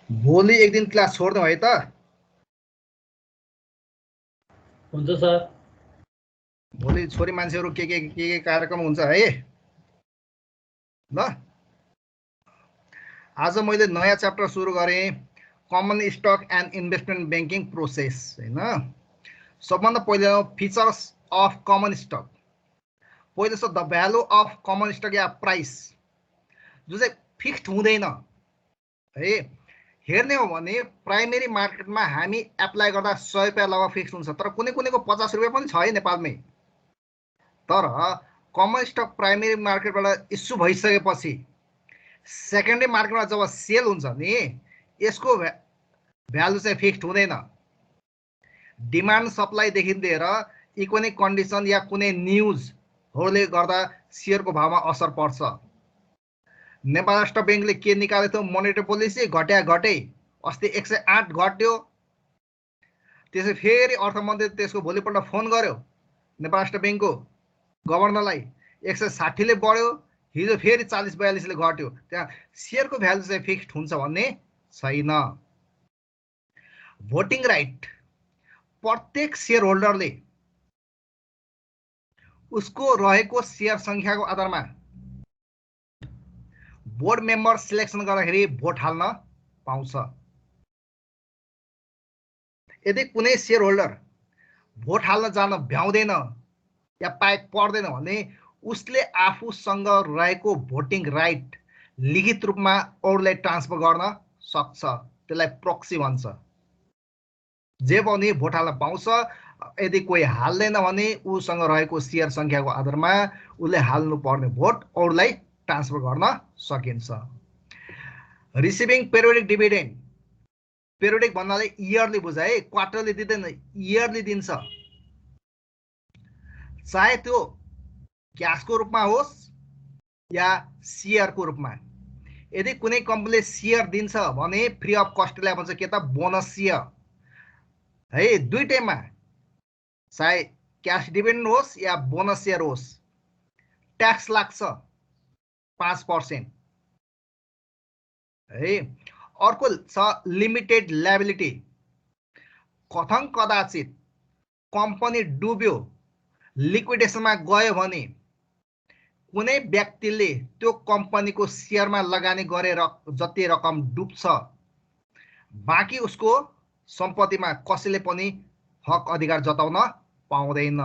भोलि एक दिन क्लास छोड्नु है त? हुन्छ सर। भोलि छोरी मान्छेहरू के कार्यक्रम हुन्छ है ल। आज मैले नयाँ च्याप्टर सुरु गरेँ, common stock and investment banking process होइन। सबभन्दा पहिला फिचर्स अफ कमन स्टक। पहिलो छ the value of common stock या प्राइस, जो चाहिँ फिक्स्ड हुँदैन है। हेर्ने हो भने प्राइमेरी मार्केटमा हामी एप्लाई गर्दा 100 रुपियाँ लगभग फिक्स हुन्छ, तर कुनै कुनैको 50 रुपियाँ पनि छ है नेपालमै। तर कमन स्टक प्राइमेरी मार्केटबाट इस्यु भइसकेपछि सेकेन्डरी मार्केटमा जब सेल हुन्छ नि, यसको भ्यालु चाहिँ फिक्स्ड हुँदैन। डिमान्ड सप्लाईदेखि लिएर इकोनोमिक कन्डिसन या कुनै न्युजहरूले गर्दा सेयरको भावमा असर पर्छ। नेपाल राष्ट्र ब्याङ्कले के निकालेको थियो, मोनेटरी पोलिसी घटे, अस्ति 108 घट्यो। त्यसै फेरि अर्थमन्त्री त्यसको भोलिपल्ट फोन गर्यो नेपाल राष्ट्र ब्याङ्कको गभर्नरलाई, 160ले बढ्यो, हिजो फेरि 40-42ले घट्यो। त्यहाँ सेयरको भ्यालु चाहिँ फिक्स्ड हुन्छ भन्ने छैन। भोटिङ राइट, प्रत्येक सेयर होल्डरले उसको रहेको सेयर संख्याको आधारमा बोर्ड मेम्बर सिलेक्सन गर्दाखेरि भोट हाल्न पाउँछ। यदि कुनै सेयर होल्डर भोट हाल्न जान भ्याउँदैन या पर्दैन भने उसले आफूसँग रहेको भोटिङ राइट लिखित रूपमा अरूलाई ट्रान्सफर गर्न सक्छ। त्यसलाई प्रक्सी भन्छ। जे पनि भोट हाल्न पाउँछ। यदि कोही हाल्दैन भने उसँग रहेको सेयर संख्याको आधारमा उसले हाल्नु पर्ने भोट अरूलाई ट्रान्सफर गर्न सकिन्छ। रिसिभिङ पेरियोडिक डिभिडेन्ड, पेरियोडिक भन्नाले इयरली बुझ है, क्वार्टरली दिँदैन, इयरली दिन्छ। चाहे त्यो क्याशको रूपमा होस् या सेयरको रूपमा। यदि कुनै कम्पनीले सेयर दिन्छ भने फ्री अफ कस्टलाई भन्छ के त, बोनस सेयर है। दुईटैमा चाहे क्याश डिभिडेन्ड होस् या बोनस सेयर होस्, ट्याक्स लाग्छ 5% है। अर्को छ लिमिटेड लायबिलिटी। कथन कदाचित कम्पनी डुब्यो, लिक्विडेसनमा गयो भने कुनै व्यक्तिले त्यो कम्पनीको सेयरमा लगानी गरेर जति रकम डुब्छ, बाँकी उसको सम्पत्तिमा कसैले पनि हक अधिकार जताउन पाउँदैन।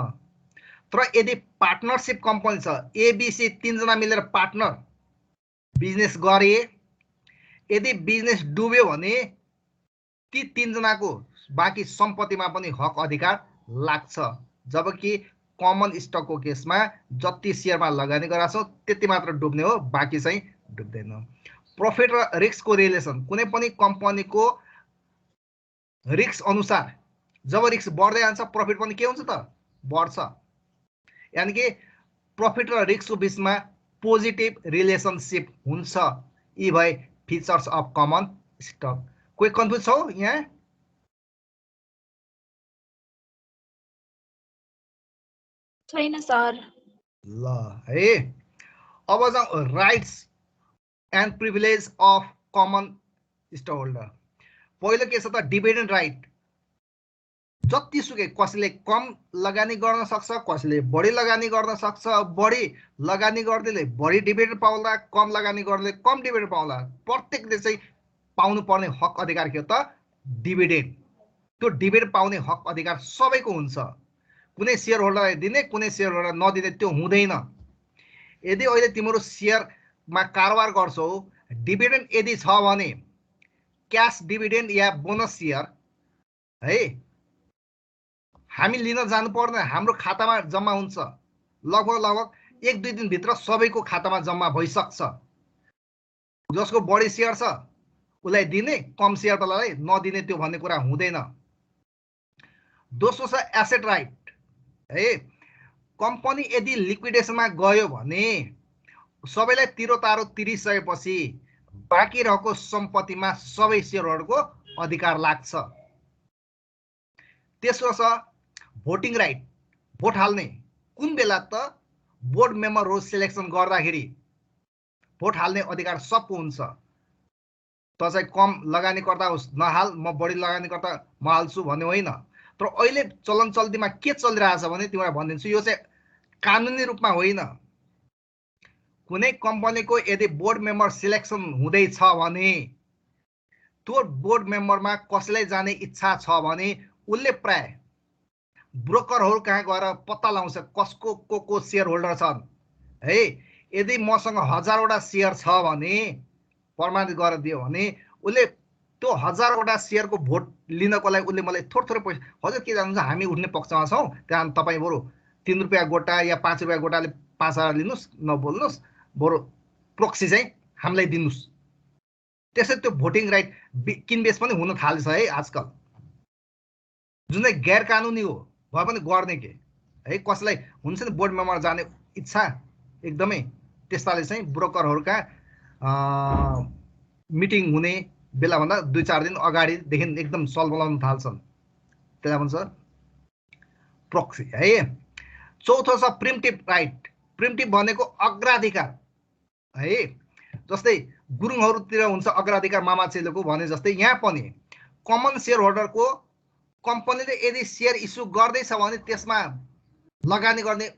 तर यदि पार्टनरसिप कम्पनी छ, एबिसी 3 जना मिलेर पार्टनर बिजनेस गरे, यदि बिजनेस डुब्यो भने ती 3 जनाको बाँकी सम्पत्तिमा पनि हक अधिकार लाग्छ। जबकि कमन स्टकको केसमा जति सेयरमा लगानी गरेका छौँ त्यति मात्र डुब्ने हो, बाँकी चाहिँ डुब्दैन। प्रफिट र रिस्कको रिलेसन, कुनै पनि कम्पनीको रिस्क अनुसार जब रिस्क बढ्दै जान्छ प्रफिट पनि के हुन्छ त, बढ्छ। यानि कि प्रफिट र रिस्कको बिचमा पोजिटिभ रिलेसनसिप हुन्छ। यी भए फिचर्स अफ कमन स्टक। कोही कन्फ्युज छौ यहाँ? छैन सर। ल है, अब जाउँ rights and privilege of common stock holder. पहिलो के छ त, डिभिडेन्ड राइट। जतिसुकै कसैले कम लगानी गर्न सक्छ, कसैले बढी लगानी गर्न सक्छ। बढी लगानी गर्नेले बढी डिभिडेन्ड पाउला, कम लगानी गर्नेले कम डिभिडेन्ड पाउला। प्रत्येकले चाहिँ पाउनु पर्ने हक अधिकार के हो त, डिभिडेन्ड। त्यो डिभिडेन्ड पाउने हक अधिकार सबैको हुन्छ। कुनै सेयर होल्डरलाई दिने, कुनै सेयर होल्डर नदिने त्यो हुँदैन। यदि अहिले तिम्रो सेयरमा कारोबार गर्छौ, डिभिडेन्ड यदि छ भने क्यास डिभिडेन्ड या बोनस सेयर है हामी लिन जानु पर्दैन, हाम्रो खातामा जम्मा हुन्छ। लगभग 1-2 दिनभित्र सबैको खातामा जम्मा भइसक्छ। जसको बढी सेयर छ उसलाई दिने, कम सेयर वालालाई नदिने, त्यो भन्ने कुरा हुँदैन। दोस्रो छ एसेट राइट है। कम्पनी यदि लिक्विडेसनमा गयो भने सबैलाई तिरोतारो तिरिसकेपछि बाँकी रहेको सम्पत्तिमा सबै सेयरहरुको अधिकार लाग्छ। तेस्रो छ भोटिङ राइट, भोट हाल्ने। कुन बेला त, बोर्ड मेम्बरहरु सिलेक्सन गर्दाखेरि भोट हाल्ने अधिकार सबको हुन्छ। त चाहिँ कम लगानीकर्ता होस् नहाल, म बढी लगानीकर्ता म हाल्छु भन्ने होइन। तर अहिले चलन चल्तीमा के चलिरहेछ भने तिमीलाई भनिदिन्छु, यो चाहिँ कानुनी रूपमा होइन। कुनै कम्पनीको यदि बोर्ड मेम्बर सिलेक्सन हुँदैछ भने त्यो बोर्ड मेम्बरमा कसैलाई जाने इच्छा छ भने उसले प्राय ब्रोकरहरू कहाँ गएर पत्ता लगाउँछ कसको को सेयर होल्डर छन् है। यदि मसँग 1000वटा सेयर छ भने प्रमाणित गरेर दियो भने उसले त्यो 1000वटा सेयरको भोट लिनको लागि उसले मलाई थोरै पैसा, हजुर के जान्नुहुन्छ हामी उठ्ने पक्षमा छौँ, त्यहाँ तपाईँ बरु 3 रुपियाँ गोटा या 5 रुपियाँ गोटाले 5000 लिनुहोस्, नबोल्नुहोस्, बरु प्रोक्सी चाहिँ हामीलाई दिनुहोस्। त्यसै त्यो भोटिङ राइट किनबेच पनि हुन थाल्छ है आजकल, जुन चाहिँ गैर कानुनी हो भए पनि गर्ने के है। कसैलाई हुन्छ नि बोर्ड मेम्बर जाने इच्छा एकदमै, त्यस्ताले चाहिँ ब्रोकरहरूका मिटिङ हुने बेलाभन्दा 2-4 दिन अगाडिदेखि एकदम सलबलाउन थाल्छन्, त्यसलाई भन्छ प्रोक्सी है। चौथो छ प्रिम्टिभ राइट। प्रिम्टिभ भनेको अग्राधिकार है। जस्तै गुरुङहरूतिर हुन्छ अग्राधिकार मामा चेलोको भने जस्तै यहाँ पनि कमन सेयर होल्डरको कम्पनीले यदि सेयर इस्यु गर्दैछ भने त्यसमा लगानी गर्ने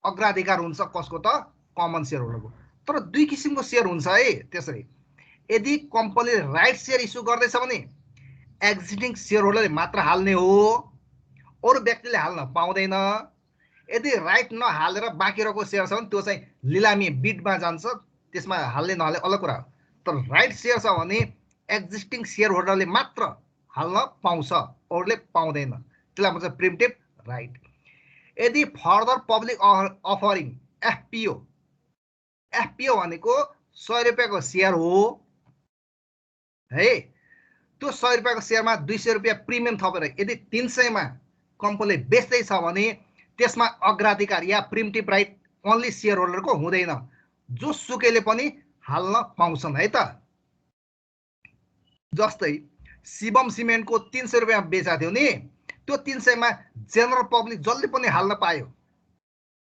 अग्राधिकार हुन्छ कसको त कमन सेयर होल्डरको। तर दुई किसिमको सेयर हुन्छ है। त्यसरी यदि कम्पनीले राइट सेयर इस्यु गर्दैछ भने एक्जिस्टिङ सेयर होल्डरले मात्र हाल्ने हो, अरू व्यक्तिले हाल्न पाउँदैन। यदि राइट नहालेर बाँकी रहेको सेयर छ भने त्यो चाहिँ लिलामी बिडमा जान्छ, त्यसमा हाल्ने नहाल्ने अलग कुरा हो। तर राइट सेयर छ भने एक्जिस्टिङ सेयर होल्डरले मात्र हाल्न पाउँछ, अरूले पाउँदैन, त्यसलाई भन्छ प्रिम्टिभ राइट। यदि further public offering FPO, FPO भनेको 100 रुपियाँको सेयर हो है। त्यो 100 रुपियाँको सेयरमा 200 रुपियाँ प्रिमियम थपेर यदि 300 मा कम्पनीले बेच्दैछ भने त्यसमा अग्राधिकार या प्रिम्टिभ राइट ओन्ली सेयर होल्डरको हुँदैन, जो सुकैले पनि हाल्न पाउँछन् है त। जस्तै शिवम सिमेन्टको 300 रुपियाँ बेचा थियो नि, त्यो 300 मा जेनरल पब्लिक जसले पनि हाल्न पायो,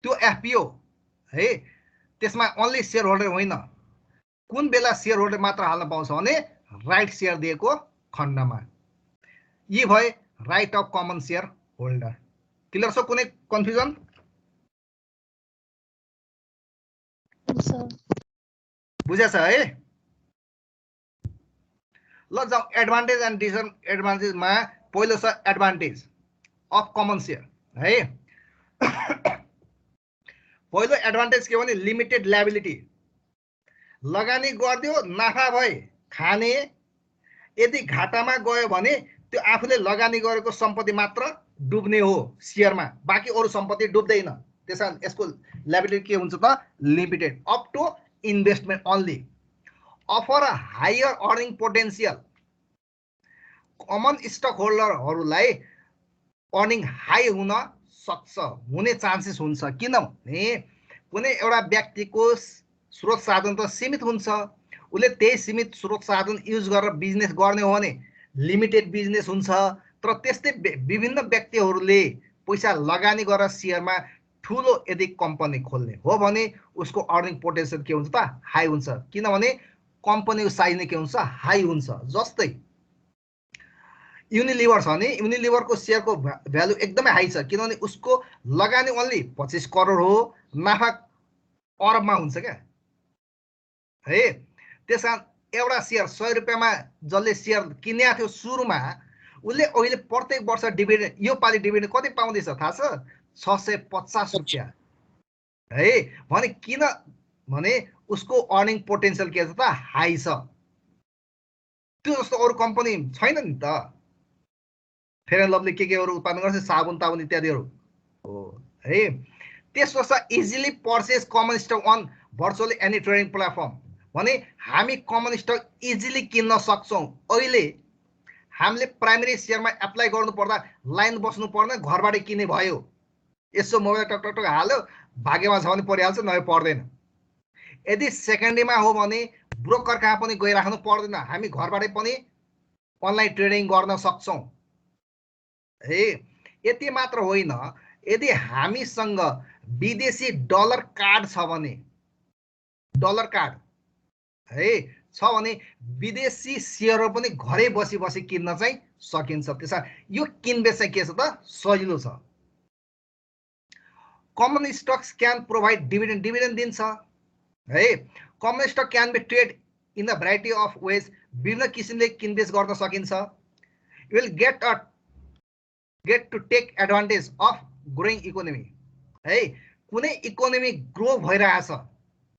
त्यो एफपीओ है। त्यसमा ओन्ली सेयर होल्डर होइन। कुन बेला सेयर होल्डर मात्र हाल्न पाउँछ भने राइट सेयर दिएको खण्डमा। यी भए right of common share holder. Clear छ? कुनै कन्फ्युजन? बुझेछ है? ल जाऊ एडभान्टेज एन्ड डिसएडभान्टेजमा। पहिलो छ एडभान्टेज अफ कमन सेयर है। पहिलो एडभान्टेज के भने लिमिटेड लायबिलिटी। लगानी गरिदियो नाफा भए खाने, यदि घाटामा गयो भने त्यो आफूले लगानी गरेको सम्पत्ति मात्र डुब्ने हो सेयरमा, बाँकी अरू सम्पत्ति डुब्दैन। त्यसैले यसको लायबिलिटी के हुन्छ त limited, up to investment only, offer a higher earning potential. Common stock होल्डरहरूलाई अर्निङ हाई हुन सक्छ, हुने चान्सेस हुन्छ। किनभने कुनै एउटा व्यक्तिको स्रोत साधन त सीमित हुन्छ, उसले त्यही सीमित स्रोत साधन युज गरेर बिजनेस गर्ने हो भने लिमिटेड बिजनेस हुन्छ। तर त्यस्तै विभिन्न व्यक्तिहरूले पैसा लगानी गरेर सेयरमा ठुलो यदि कम्पनी खोल्ने हो भने उसको अर्निङ पोटेन्सियल के हुन्छ त हाई हुन्छ, किनभने कम्पनीको साइज नै के हुन्छ हाई हुन्छ। जस्तै युनिलिभर छ भने युनिलिभरको सेयरको भ्यालु एकदमै हाई छ, किनभने उसको लगानी ओन्ली 25 करोड हो, नाफा अरबमा हुन्छ क्या है। त्यसकारण एउटा सेयर 100 रुपियाँमा जसले सेयर किनेको थियो सुरुमा, उसले अहिले प्रत्येक वर्ष डिभिडेन्ड, यो पालि डिभिडेन्ड कति पाउँदैछ थाहा छ? 650 रुपियाँ है। भने किन भने उसको अर्निङ पोटेन्सियल के छ त हाई छ। त्यो जस्तो अरू कम्पनी छैन नि त। फेयर एन्ड लभली केहरू उत्पादन गर्छ, साबुन ताबुन इत्यादिहरू हो है। त्यसो छ easily purchase common stock on virtually any trading platform. भने हामी कमन स्टक इजिली किन्न सक्छौँ। अहिले हामीले प्राइमेरी सेयरमा एप्लाई गर्नु पर्दा लाइन बस्नु पर्दैन, घरबाटै किने भयो। यसो मोबाइल टक टक टक हाल्यो, भाग्यमा छ भने परिहाल्छ, नभए पर्दैन। यदि सेकेन्डरीमा हो भने ब्रोकर कहाँ पनि गइराख्नु पर्दैन, हामी घरबाटै पनि अनलाइन ट्रेडिङ गर्न सक्छौँ है। यति मात्र होइन, यदि हामीसँग विदेशी डलर कार्ड छ भने, डलर कार्ड है, छ भने विदेशी सेयरहरू पनि घरै बसी बसी किन्न चाहिँ सकिन्छ। त्यसमा यो किनबेच चाहिँ के छ त सजिलो छ। Common stocks can provide dividend, dividend दिन्छ है। Common stock can be trade in the variety of ways, विभिन्न किसिमले किनबेच गर्न सकिन्छ। You will get to take advantage of growing economy है। कुनै इकोनोमी ग्रो भइरहेछ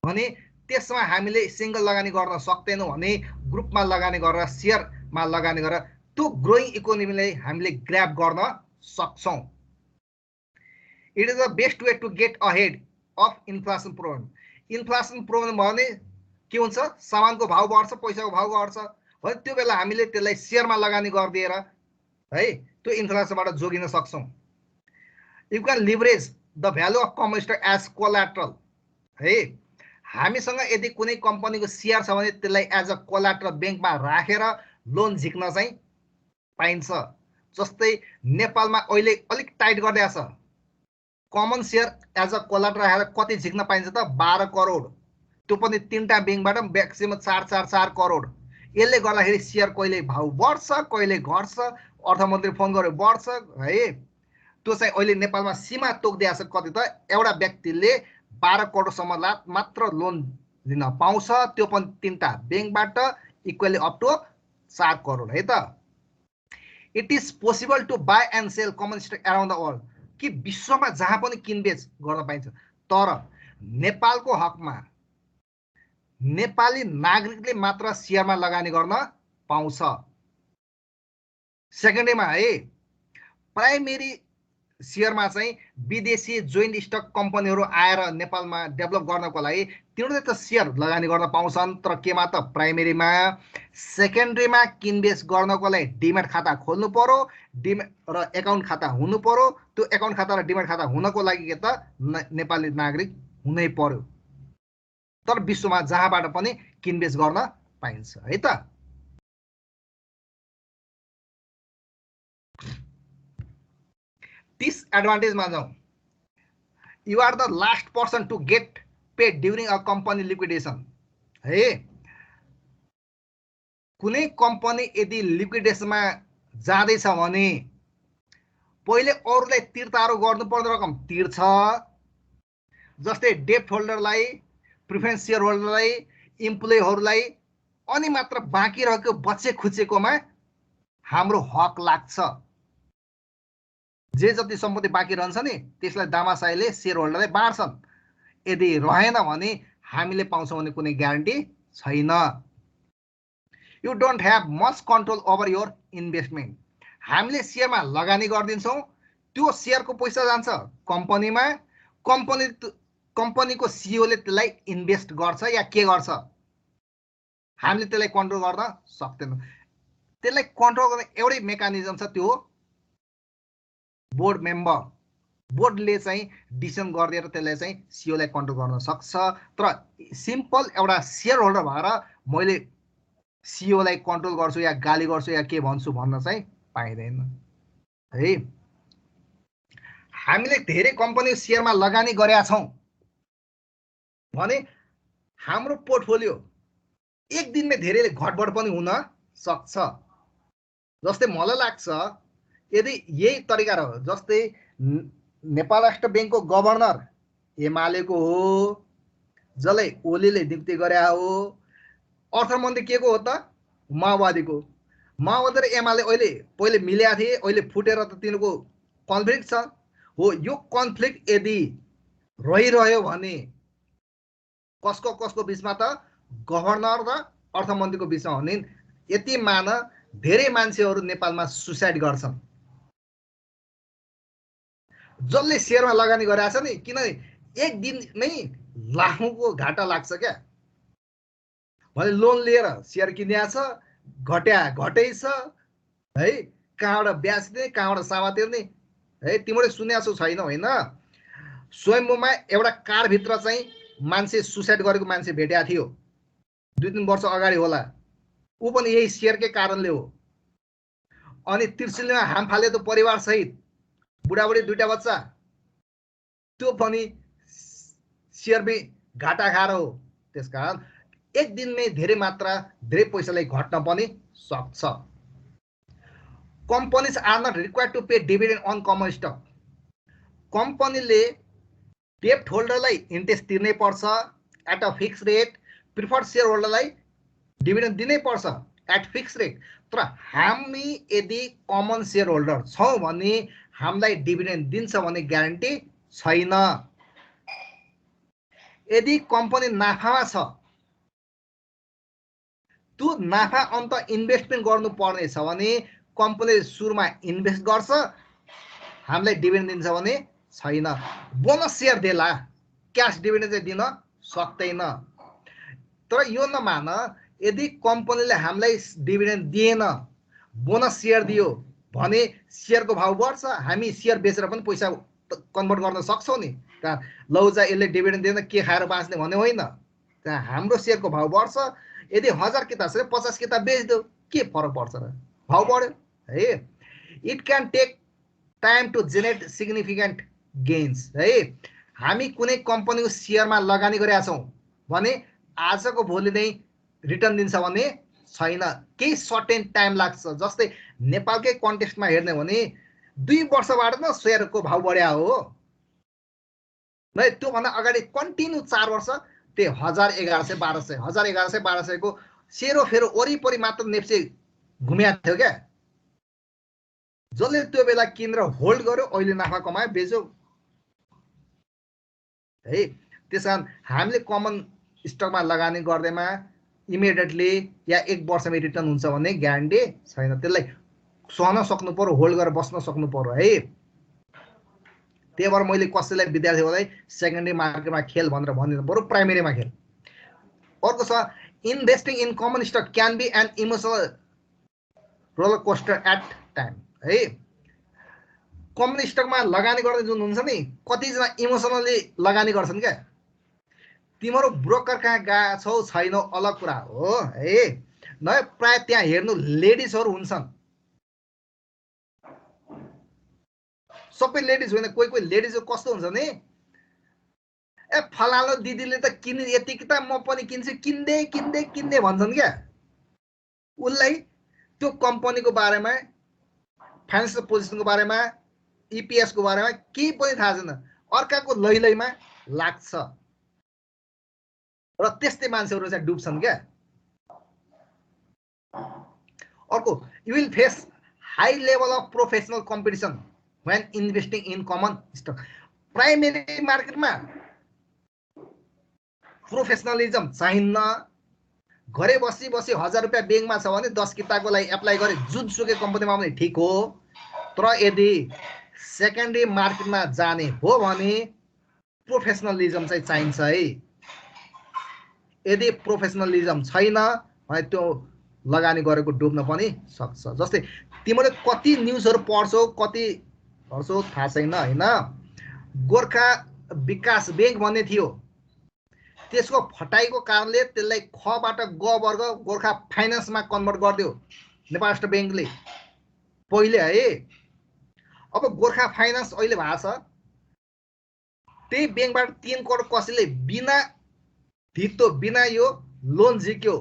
भने त्यसमा हामीले सिंगल लगानी गर्न सक्दैनौँ भने ग्रुपमा लगानी गरेर सेयरमा लगानी गरेर त्यो ग्रोइङ इकोनोमीलाई हामीले ग्र्याब गर्न सक्छौँ। It is the best way to get ahead of inflation problem. Inflation problem भयो भने के हुन्छ, सामानको भाउ बढ्छ, पैसाको भाउ बढ्छ भने त्यो बेला हामीले त्यसलाई सेयरमा लगानी गरिदिएर है त्यो इन्फ्लेसनबाट जोगिन सक्छौँ। You can leverage the value of common stock as collateral है। हामीसँग यदि कुनै कम्पनीको सेयर छ भने त्यसलाई एज अ कोल्याट्रल ब्याङ्कमा राखेर लोन झिक्न चाहिँ पाइन्छ। जस्तै नेपालमा अहिले अलिक टाइट गरिदिएको छ, common share as a collateral राखेर कति झिक्न पाइन्छ त 12 करोड, त्यो पनि 3टा ब्याङ्कबाट म्याक्सिमम 4 करोड। यसले गर्दाखेरि सेयर कहिले भाउ बढ्छ कहिले घट्छ, अर्थमन्त्री फोन गर्यो बढ्छ है। त्यो चाहिँ अहिले नेपालमा सीमा तोकिदिएको छ, कति त एउटा व्यक्तिले 12 करोडसम्म मात्र लोन लिन पाउँछ, त्यो पनि 3टा ब्याङ्कबाट इक्वली अप टु 4 करोड है त। It is possible to buy and sell common stock around the world, कि विश्वमा जहाँ पनि किनबेच गर्न पाइन्छ। तर नेपालको हकमा नेपाली नागरिकले मात्र सेयरमा लगानी गर्न पाउँछ। सेकेन्डरीमा है प्राइमेरी सेयरमा चाहिँ विदेशी जोइन्ट स्टक कम्पनीहरू आएर नेपालमा डेभलप गर्नको लागि तिनीहरूले त सेयर लगानी गर्न पाउँछन्, तर केमा त प्राइमेरीमा। सेकेन्डरीमा किनबेच गर्नको लागि डिमेट खाता खोल्नु पर्यो, डिमेट र एकाउन्ट खाता हुनु पर्यो। त्यो एकाउन्ट खाता र डिमेट खाता हुनको लागि के त नेपाली नागरिक हुनै पर्यो। तर विश्वमा जहाँबाट पनि किनबेच गर्न पाइन्छ है त। डिसएडभान्टेजमा जाउँ। You are the last person to get paid during a company liquidation है। कुनै कम्पनी यदि लिक्विडेसनमा जाँदैछ भने पहिले अरूलाई तिर्तारो गर्नुपर्ने रकम तिर्छ। जस्तै डेप्ट होल्डरलाई, प्रिफरेन्स सेयर होल्डरलाई, इम्प्लोइहरूलाई, अनि मात्र बाँकी रहेको बचे खुचेकोमा हाम्रो हक लाग्छ। जे जति सम्पत्ति बाँकी रहन्छ नि त्यसलाई दामासाईले सेयर होल्डरलाई बाँड्छन्। यदि रहेन भने हामीले पाउँछौँ भने कुनै ग्यारेन्टी छैन। You don't have much control over your investment. हामीले सेयरमा लगानी गरिदिन्छौँ, त्यो सेयरको पैसा जान्छ कम्पनीमा, कम्पनीको सिइओले त्यसलाई इन्भेस्ट गर्छ या के गर्छ, हामीले त्यसलाई कन्ट्रोल गर्न सक्दैनौँ। त्यसलाई कन्ट्रोल गर्ने एउटै मेकानिजम छ, त्यो हो बोर्ड मेम्बर। बोर्डले चाहिँ डिसिसन गरिदिएर त्यसलाई चाहिँ सिइओलाई कन्ट्रोल गर्न सक्छ। तर सिम्पल एउटा सेयर होल्डर भएर मैले सिइओलाई कन्ट्रोल गर्छु या गाली गर्छु या के भन्छु भन्न चाहिँ पाइँदैन है। हामीले धेरै कम्पनी सेयरमा लगानी गरेका छौँ भने हाम्रो पोर्टफोलियो एक दिनमै धेरैले घटबढ पनि हुन सक्छ। जस्तै मलाई लाग्छ यदि यही तरिका रह्यो, जस्तै नेपाल राष्ट्र ब्याङ्कको गभर्नर एमालेको हो, जसलाई ओलीले नियुक्ति गरे हो, अर्थमन्त्री के को हो त माओवादीको। माओवादी र एमाले अहिले पहिले मिलेका थिए, अहिले फुटेर त तिनीहरूको कन्फ्लिक्ट छ हो। यो कन्फ्लिक्ट यदि रहिरह्यो भने कसको कसको बिचमा त गभर्नर र अर्थमन्त्रीको बिचमा हुने। यति मान धेरै मान्छेहरू नेपालमा सुसाइड गर्छन् जसले सेयरमा लगानी गरेछ नि, किनभने एक दिनमै लाखौँको घाटा लाग्छ क्या। भने लोन लिएर सेयर किनेको छ, घटै छ है, कहाँबाट ब्याज दिने कहाँबाट सामा तिर्ने है। तिमीले सुनेको छौ छैन होइन, स्वयम्भूमा एउटा कारभित्र चाहिँ मान्छे सुसाइड गरेको मान्छे भेटेको थियो 2-3 वर्ष अगाडि होला, ऊ पनि यही सेयरकै कारणले हो। अनि त्रिशुलीमा हाम फाले त परिवार सहित बुढाबुढी 2टा बच्चा, त्यो पनि सेयरमै घाटा खाएर हो। त्यसकारण एक दिनमै धेरै मात्रा धेरै पैसालाई घट्न पनि सक्छ। Companies are not required to pay dividend on common stock. कम्पनीले डेप्ट होल्डरलाई इन्ट्रेस्ट तिर्नै पर्छ at a fix rate, preferred share होल्डरलाई डिभिडेन्ड दिनै पर्छ एट फिक्स रेट। तर हामी यदि कमन सेयर होल्डर छौँ भने हामीलाई डिभिडेन्ड दिन्छ भन्ने ग्यारेन्टी छैन। यदि कम्पनी नाफामा छ, त्यो नाफा अन्त इन्भेस्टमेन्ट गर्नु पर्ने छ भने कम्पनीले सुरुमा इन्भेस्ट गर्छ, हामीलाई डिभिडेन्ड दिन्छ भने छैन। बोनस सेयर देला, क्यास डिभिडेन्ड चाहिँ दिन सक्दैन। तर यो नमान, यदि कम्पनीले हामीलाई डिभिडेन्ड दिएन, बोनस सेयर दियो भने सेयरको भाउ बढ्छ, हामी सेयर बेचेर पनि पैसा कन्भर्ट गर्न सक्छौँ नि। त्यहाँ लौजा यसले डिभिडेन्ड दिएन के खाएर बाँच्ने भन्ने होइन। त्यहाँ हाम्रो सेयरको भाउ बढ्छ। यदि 1000 किताब छ 50 किताब बेच्दो, के फरक पर्छ र, भाउ बढ्यो है। It can take time to generate significant gains है। हामी कुनै कम्पनीको सेयरमा लगानी गरेका छौँ भने आजको भोलि नै रिटर्न दिन्छ भने छैन, केही सर्टेन टाइम लाग्छ। जस्तै नेपालकै कन्टेक्स्टमा हेर्ने भने 2 वर्षबाट न सेयरको भाउ बढ्या हो है। त्योभन्दा अगाडि कन्टिन्यू 4 वर्ष त्यो 1100-1200 1100-1200 को सेरो फेरो वरिपरि मात्र नेप्से घुमिया थियो क्या। जसले त्यो बेला किनेर होल्ड गर्यो, अहिले नाफा कमायो, बेच्यो है। त्यसकारण हामीले कमन स्टकमा लगानी गर्दैमा इमिडिएटली या 1 वर्षमै रिटर्न हुन्छ भन्ने ग्यारेन्टी छैन। त्यसलाई सहन सक्नु पर्यो, होल्ड गरेर बस्न सक्नु पर्यो है। त्यही भएर मैले कसैलाई विद्यार्थीहरूलाई सेकेन्डरी मार्केटमा खेल भनेर भन्दिनँ, बरु प्राइमेरीमा खेल। अर्को छ investing in common stock can be an emotional roller coaster at time है। कमन स्टकमा लगानी गर्ने जुन हुन्छ नि, कतिजना इमोसनली लगानी गर्छन् क्या। तिम्रो ब्रोकर कहाँ गएको छौ छैनौ अलग कुरा हो है। न प्राय त्यहाँ हेर्नु लेडिजहरू हुन्छन्, सबै लेडिज होइन, कोही कोही लेडिजहरू कस्तो हुन्छ नि, ए फलालो दिदीले त किन् यति किताब म पनि किन्छु, किन्दै किन्दै किन्दै भन्छन् क्या। उसलाई त्यो कम्पनीको बारेमा, फाइनेन्सियल पोजिसनको बारेमा, इपिएस को बारेमा केही पनि थाहा छैन, अर्काको लैलैमा लाग्छ र त्यस्तै मान्छेहरू चाहिँ डुब्छन् क्या। अर्को, you will face high level of professional competition when investing in common stock. Primary मार्केटमा प्रोफेसनलिजम चाहिन्न। घरे बसी बसी 1000 रुपियाँ ब्याङ्कमा छ भने 10 किताबको लागि एप्लाई गरे जुनसुकै कम्पनीमा पनि ठिक हो। तर यदि सेकेन्डरी मार्केटमा जाने हो भने प्रोफेसनलिजम चाहिँ चाहिन्छ है। यदि प्रोफेसनलिजम छैन भने त्यो लगानी गरेको डुब्न पनि सक्छ। जस्तै तिमीले कति न्युजहरू पढ्छौ, कति पढ्छौ थाहा छैन होइन। गोर्खा विकास ब्याङ्क भन्ने थियो, त्यसको फटाइको कारणले त्यसलाई खबाट ग वर्ग गोर्खा फाइनेन्समा कन्भर्ट गरिदियो नेपाल राष्ट्र ब्याङ्कले पहिले है। अब गोर्खा फाइनेन्स अहिले भएको छ, त्यही ब्याङ्कबाट 3 करोड कसैले बिना धितो बिना यो लोन झिक्यो।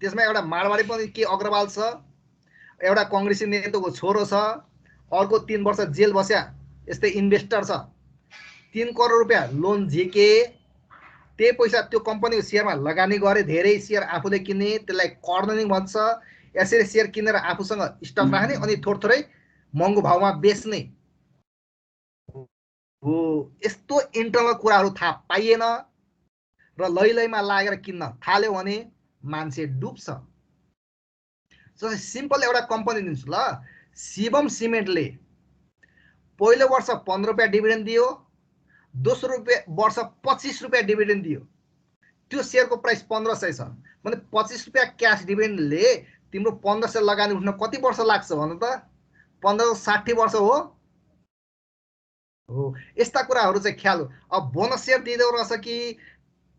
त्यसमा एउटा माडवाडी पनि के अग्रवाल छ, एउटा कांग्रेसी नेताको छोरो छ, अर्को 3 वर्ष जेल बस्या यस्तै इन्भेस्टर छ। 3 करोड रुपियाँ लोन झिके, त्यही पैसा त्यो कम्पनीको सेयरमा लगानी गरे, धेरै सेयर आफूले किन्ने, त्यसलाई कर्नरिङ भन्छ। यसरी सेयर किनेर आफूसँग स्टक राख्ने अनि थोरै महँगो भाउमा बेच्ने हो। यस्तो इन्टरनल कुराहरू थाहा पाइएन र लैलैमा लागेर किन्न थाल्यो भने मान्छे डुब्छ। जस्तै सिम्पल एउटा कम्पनी दिन्छु ल, शिवम सिमेन्टले पहिलो वर्ष 15 रुपियाँ डिभिडेन्ड दियो, दोस्रो वर्ष 25 रुपियाँ डिभिडेन्ड दियो। त्यो सेयरको प्राइस 1500 छ भने 25 रुपियाँ क्यास डिभिडेन्डले तिम्रो 1500 लगानी उठ्न कति वर्ष लाग्छ भन त? 1560 वर्ष हो। यस्ता कुराहरू चाहिँ ख्याल। अब बोनस सेयर दिँदो रहेछ कि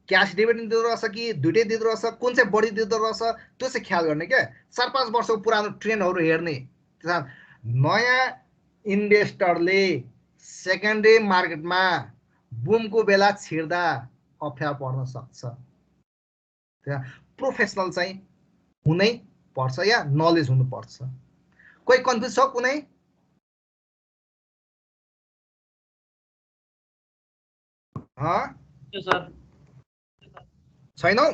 क्यास डिभिडेन्ड दिँदो रहेछ कि दुइटै दिँदो रहेछ, कुन चाहिँ बढी दिँदो रहेछ त्यो चाहिँ ख्याल गर्ने क्या। 4-5 वर्षको पुरानो ट्रेन्डहरू हेर्ने। नयाँ इन्भेस्टरले सेकेन्डरी मार्केटमा बुमको बेला छिर्दा अप्ठ्यारो पर्न सक्छ। त्यहाँ प्रोफेसनल चाहिँ हुनै पर्छ या नलेज हुनुपर्छ। कोही कन्फ्युज छ कुनै? सर छैनौ?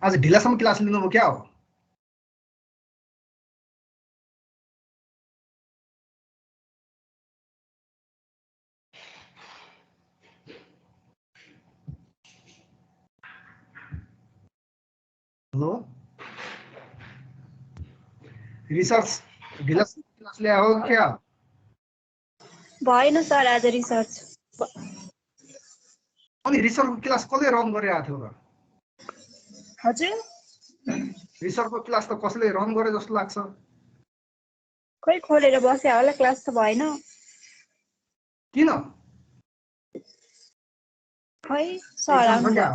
आज ढिलासम्म क्लास लिनुभयो क्या हो? हेलो, रिसर्च ढिलासम्म क्लास ल्याए हो क्या? भएन सर आज रिसर्च। अनि रिसर्चको क्लास कसले रन गरिरहेको थियो र? हजुर रिसर्चको क्लास त कसले रन गरे जस्तो लाग्छ? खै खोलेर बसे होला, क्लास त भएन। किन? खै सर एक्जाम आउनु छ क्या?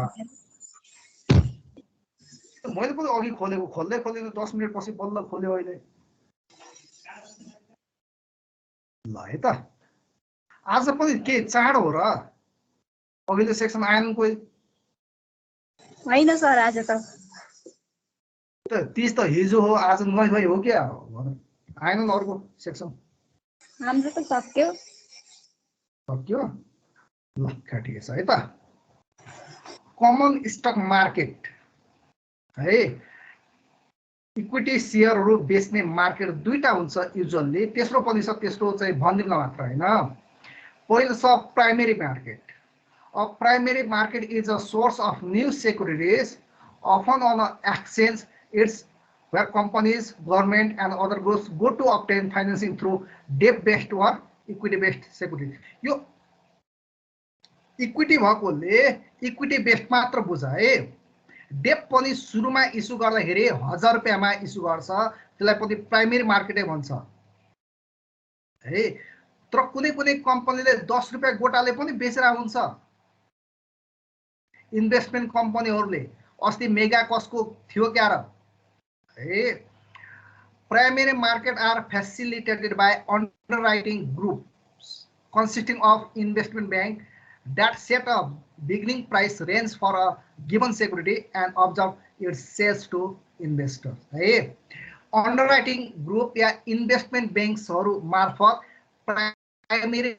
भएको मैले पनि अघि खोलेको, खोल्दै 10 मिनट पछि बल्ल खोल्यो अहिले। ल है त, आज पनि के चाड हो र? अघिल्लो सेक्सन आएन कोही? होइन सर आज त। तीज त हिजो हो, आज नुहाइ धुवाइ हो क्या? आएन अर्को सेक्सन। हाम्रो त सक्यो। सक्यो? ल ठिकै छ है त। कमन स्टक मार्केट है, इक्विटी सेयरहरू बेच्ने मार्केट दुईटा हुन्छ युजुअल्ली। तेस्रो पनि छ, तेस्रो चाहिँ भनिदिउँ मात्र होइन। पहिलो छ primary market. A primary market is a source of new securities, often on an exchange. It's where companies, government, and other groups go to obtain financing through debt-based or equity-based securities. यो equity भएकोले equity based मात्र बुझ है। डेप पनि सुरुमा issue गर्दाखेरि 1000 रुपैयाँमा issue गर्छ, त्यसलाई पनि प्राइमेरी मार्केटै भन्छ है। तर कुनै कुनै कम्पनीले 10 रुपैयाँ गोटाले पनि बेचेर हुन्छ। इन्भेस्टमेन्ट कम्पनीहरूले अस्ति मेगा कसको थियो क्या र है। Primary market are facilitated by underwriting groups consisting of investment bank that set a beginning price range for a given security and observe its sales to investors है। अन्डरराइटिङ ग्रुप या इन्भेस्टमेन्ट ब्याङ्क्सहरू मार्फत primary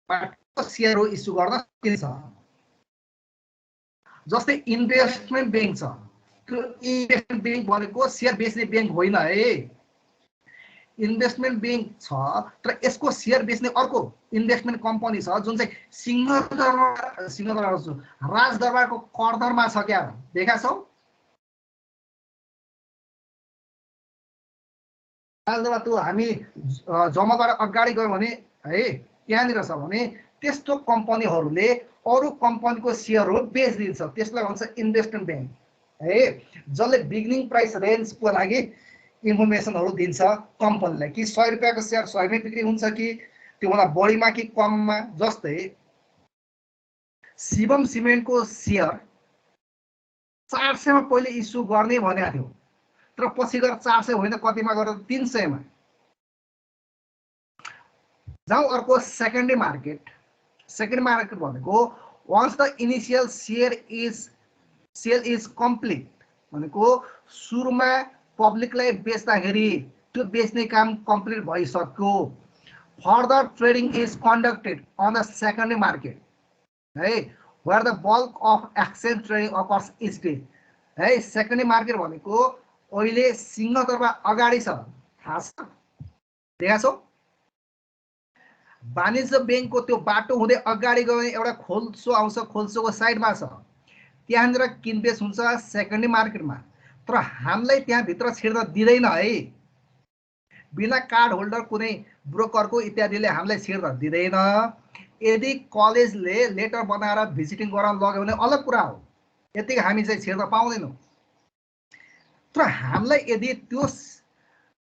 मार्केटको share issue गर्न सकिन्छ। जस्तै investment bank छ, त्यो investment bank भनेको share बेच्ने bank होइन है। इन्भेस्टमेन्ट ब्याङ्क छ तर यसको सेयर बेच्ने अर्को इन्भेस्टमेन्ट कम्पनी छ जुन चाहिँ राजदरबारको कर्दरमा छ क्या? देखा छौ? राजदरबार त्यो हामी जमाबाट अगाडि गयो भने है, त्यहाँनिर छ भने त्यस्तो कम्पनीहरूले अरू कम्पनीको सेयरहरू बेचिदिन्छ, त्यसलाई भन्छ इन्भेस्टमेन्ट ब्याङ्क है। जसले बिगिनिङ प्राइस रेन्जको लागि इन्फर्मेसनहरू दिन्छ कम्पनीलाई कि 100 रुपैयाँको सेयर 100 मै बिक्री हुन्छ कि त्योभन्दा बढीमा कि कममा। जस्तै शिवम सिमेन्टको सेयर 400 मा पहिले इस्यु गर्ने भनेको थियो, तर पछि गएर 400 होइन, कतिमा गएर 300 मा। जाउँ अर्को सेकेन्डरी मार्केट। सेकेन्डरी मार्केट भनेको once the initial sale is complete भनेको सुरुमा पब्लिकलाई बेच्दाखेरि त्यो बेच्ने काम कम्प्लिट भइसक्यो। Further trading is conducted on the secondary market है, where the bulk of exchange trading occurs each day है। सेकेन्डरी मार्केट भनेको अहिले सिंहदरबार अगाडि छ, थाहा छ? देखा छौ? वाणिज्य ब्याङ्कको त्यो बाटो हुँदै अगाडि गयो भने एउटा खोल्सो आउँछ, खोल्सोको साइडमा छ, त्यहाँनिर किनबेच हुन्छ सेकेन्डरी मार्केटमा। तर हामीलाई त्यहाँभित्र छिर्न दिँदैन है। बिना कार्ड होल्डर कुनै ब्रोकरको इत्यादिले हामीलाई छिर्न दिँदैन। यदि कलेजले लेटर बनाएर भिजिटिङ गराउन लग्यो भने अलग कुरा हो, यतिकै हामी चाहिँ छिर्न पाउँदैनौँ। तर हामीलाई यदि त्यो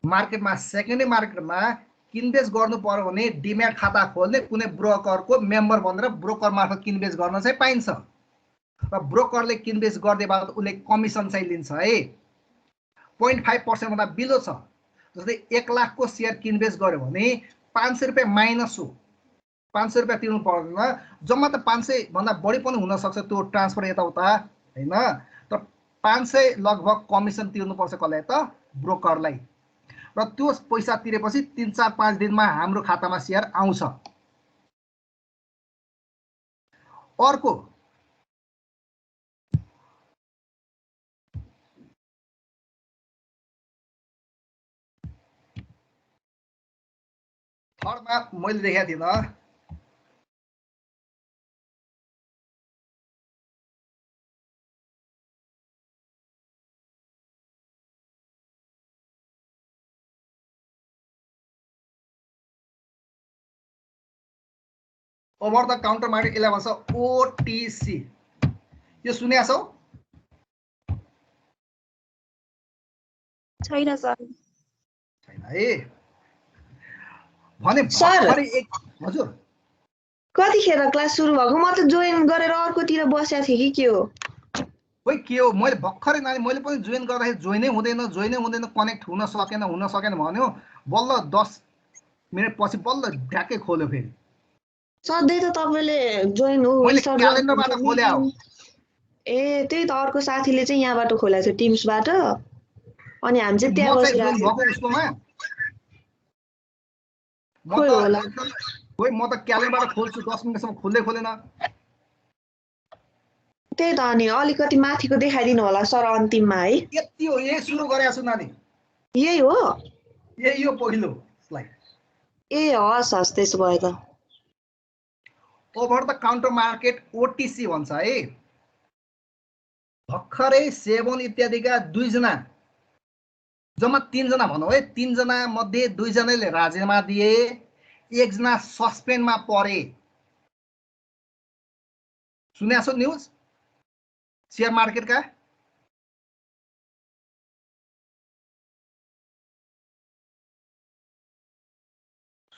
मार्केटमा सेकेन्डरी मार्केटमा किनबेच गर्नु पर्यो भने डिम्याट खाता खोल्ने, कुनै ब्रोकरको मेम्बर बनेर ब्रोकर मार्फत किनबेच गर्न चाहिँ पाइन्छ। र ब्रोकरले किनबेच गर्दै बाद उसले कमिसन चाहिँ लिन्छ है। 0.5% भन्दा बिलो छ। जस्तै 1 लाखको सेयर किनबेच गर्यो भने 500 रुपैयाँ माइनस हो, 500 रुपैयाँ तिर्नु पर्दैन। जम्मा त 500 भन्दा बढी पनि हुन सक्छ त्यो ट्रान्सफर यताउता हैन, तर 500 लगभग कमिसन तिर्नुपर्छ कसलाई त? ब्रोकरलाई। र त्यो पैसा तिरेपछि 3, 4, 5 दिनमा हाम्रो खातामा सेयर आउँछ। अर्को थर्डमा मैले देखेको थिइनँ। ओभर द काउन्टर मार्केट 11 छ ओटिसी। यो सुनेको छौ? छैन सर। छैन है। भने सर। भर्खरै हजुर कतिखेर क्लास सुरु भएको? म त जोइन गरेर अर्कोतिर बसेको थिएँ कि के हो? खोइ के हो, मैले भर्खरै नानी मैले पनि जोइन गर्दाखेरि जोइनै हुँदैन कनेक्ट हुन सकेन भन्यो। बल्ल 10 मिनट पछि बल्ल ढ्याक्कै खोल्यो फेरि। सधैँ त तपाईँले जोइन हो मैले स्टार्ट क्यालेन्डरबाट खोल्या हो। ए त्यही त अर्को साथीले चाहिँ यहाँबाट खोलेको थियो टिम्सबाट, अनि हामी चाहिँ त्यहाँ म चाहिँ जोइन बसिरहेको भएको उसकोमा म खोइ त होला। खोइ म त क्यालेन्डरबाट खोल्छु 10 मिनटसम्म खोलेन। त्यही त अनि अलिकति माथिको देखाइदिनु होला सर अन्तिममा है। यति हो, यही सुरु गरेको छु नानी। यही हो? यही हो पहिलो स्लाइड। ए हस् हस् त्यसो भए त। Over the counter market OTC भन्छ है। भर्खरै सेवन इत्यादिका 2 जना, जम्मा 3 जना भनौँ है, 3 जना मध्ये 2 जनाले राजीनामा दिए, 1 जना सस्पेन्डमा परे। सुनेको छौ न्युज सेयर मार्केटका?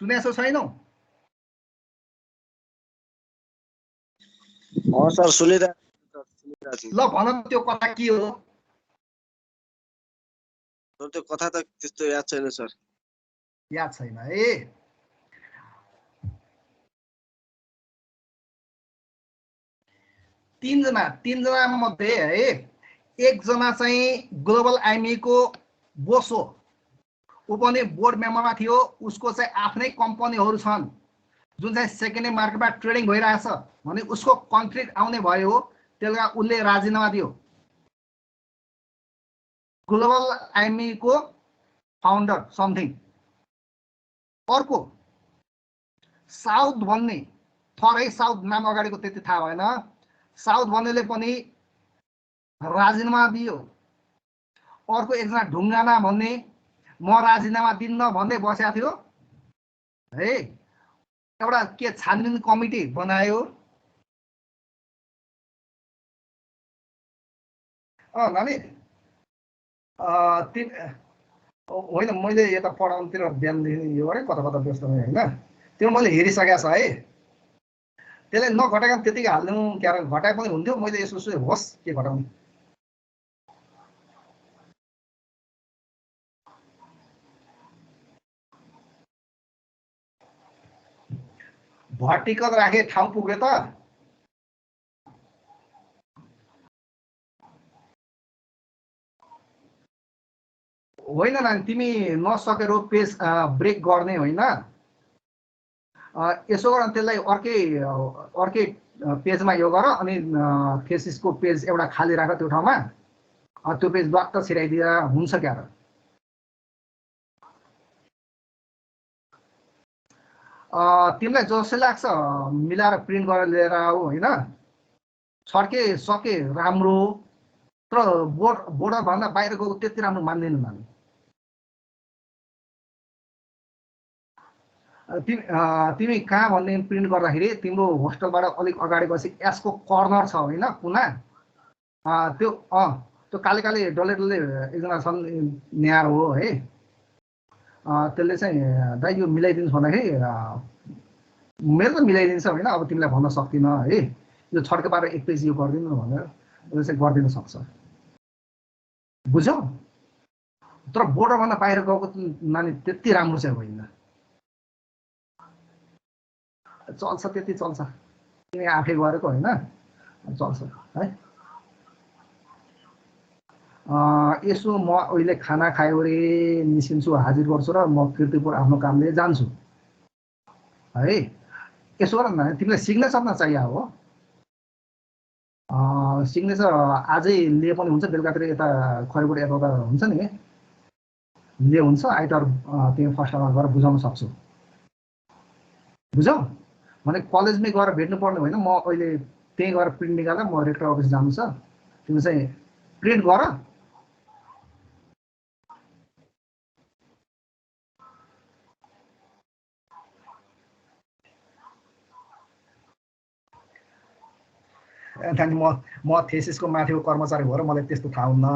सुनेको छौ छैनौ? सर सुनिरहेको छु। ल भन त्यो कथा के हो? सर त्यो कथा त त्यस्तो याद छैन सर। याद छैन है। तीन जना मध्ये है 1 जना चाहिँ ग्लोबल आइमी को बोस हो। ऊ पनि बोर्ड मेम्बरमा थियो। उसको चाहिँ आफ्नै कम्पनीहरू छन् जुन चाहिँ सेकेन्ड ह्यान्ड मार्केटमा ट्रेडिङ भइरहेछ भने उसको कन्फ्लिक्ट आउने भयो, त्यसले गर्दा उसले राजीनामा दियो। ग्लोबल आइमी को फाउन्डर समथिङ। अर्को साउथ भन्ने, थरै साउथ नाम अगाडिको त्यति थाहा भएन, साउथ भन्नेले पनि राजीनामा दियो। अर्को 1 जना ढुङ्गाना भन्ने म राजीनामा दिन्न भन्दै बसेको थियो है। एउटा के छानबिन कमिटी बनायो। नानी होइन मैले यता पढाउनुतिर बिहानदेखि यो गरेँ, कता कता व्यस्त भएँ होइन। त्यो मैले हेरिसकेको छ है। त्यसलाई नघटाइकन त्यतिकै हाल्नु, क्या घटाए पनि हुन्थ्यो। मैले यसो सोचेँ होस् के घटाउनु। भर्टिकल राखे ठाउँ पुग्यो त? होइन नानी, तिमी नसकेर पेज ब्रेक गर्ने होइन। यसो गर त्यसलाई अर्कै पेजमा यो गर, अनि थेसिसको पेज एउटा खाली राख त्यो ठाउँमा। त्यो पेज ब्लक छिराइदिएर हुन्छ क्या र। तिमीलाई जसै लाग्छ मिलाएर प्रिन्ट गरेर लिएर आऊ होइन। छर्के सके राम्रो, तर बोर्डर भन्दा बाहिर गएको त्यति राम्रो मान्दैन नानी। तिमी कहाँ भन्ने प्रिन्ट गर्दाखेरि तिम्रो होस्टलबाट अलिक अगाडि गएपछि एसको कर्नर छ होइन, कुना त्यो त्यो काले डल्ले 1 जना छन्, न्यार हो है। त्यसले चाहिँ दाइ यो मिलाइदिनुहोस् भन्दाखेरि मेरो त मिलाइदिन्छ होइन। अब तिमीलाई भन्न सक्दिनँ है, यो छड्के पारेर 1 पेज यो गरिदिनु भनेर उसले चाहिँ गरिदिन सक्छ, बुझ्यौ? तर बोर्डरभन्दा बाहिर गएको नानी त्यति राम्रो चाहिँ होइन। चल्छ, त्यति चल्छ। तिमी आफै गरेको होइन, चल्छ है। यसो म अहिले खाना खायो अरे निस्किन्छु, हाजिर गर्छु र म कीर्तिपुर आफ्नो कामले जान्छु है। यसो गर न, तिमीलाई सिग्नेचर न चाहियो हो। सिग्नेचर आजै लिए पनि हुन्छ, बेलुकातिर यता खैरपुर यता हुन्छ नि, लिए हुन्छ। आइतबार तिमी फर्स्ट आवरमा गएर बुझाउन सक्छौ। बुझ्यौ भने कलेजमै गएर भेट्नु पर्ने होइन म अहिले त्यही गएर प्रिन्ट निकालेर म रेक्टर अफिस जानु छ तिमी चाहिँ प्रिन्ट गर अनि म थेसिसको माथिको कर्मचारी भएर मलाई त्यस्तो थाहा हुन्न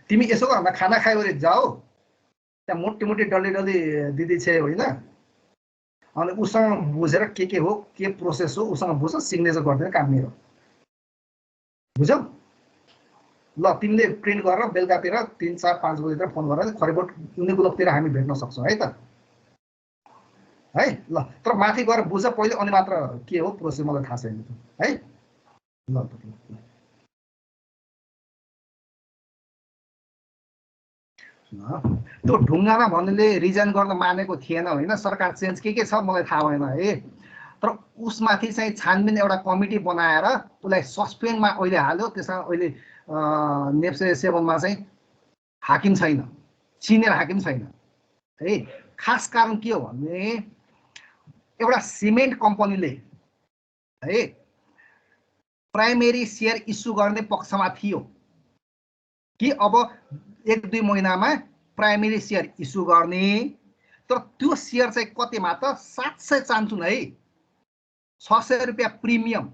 तिमी यसो गर खाना खायो जाऊ त्यहाँ मोटी मोटी डल्ली डल्ली दिदी छ होइन अनि उसँग बुझेर के हो के प्रोसेस हो उसँग बुझ सिग्नेचर गरिदिने काम मेरो बुझ्यौ ल तिमीले प्रिन्ट गरेर बेलुकातिर 3, 4, 5 बजेतिर फोन गरेर खरिबोट युनिकुलतिर हामी भेट्न सक्छौँ है त है ल तर माथि गएर बुझ पहिले अनि मात्र के हो प्रोसेस मलाई थाहा छैन है ल त्यो ढुङ्गामा भन्नेले रिजाइन गर्न मानेको थिएन होइन सरकार चेन्ज के छ मलाई थाहा भएन है तर उसमाथि चाहिँ छानबिन एउटा कमिटी बनाएर उसलाई सस्पेन्डमा अहिले हाल्यो त्यसमा अहिले नेप्से 7मा चाहिँ हाकिम छैन सिनियर हाकिम छैन है खास कारण के हो भने एउटा सिमेन्ट कम्पनीले है प्राइमेरी सेयर इस्यु गर्ने पक्षमा थियो कि अब 1-2 महिनामा प्राइमेरी सेयर इस्यु गर्ने तर त्यो सेयर चाहिँ कतिमा त 700 चान्चुन है 600 रुपियाँ प्रिमियम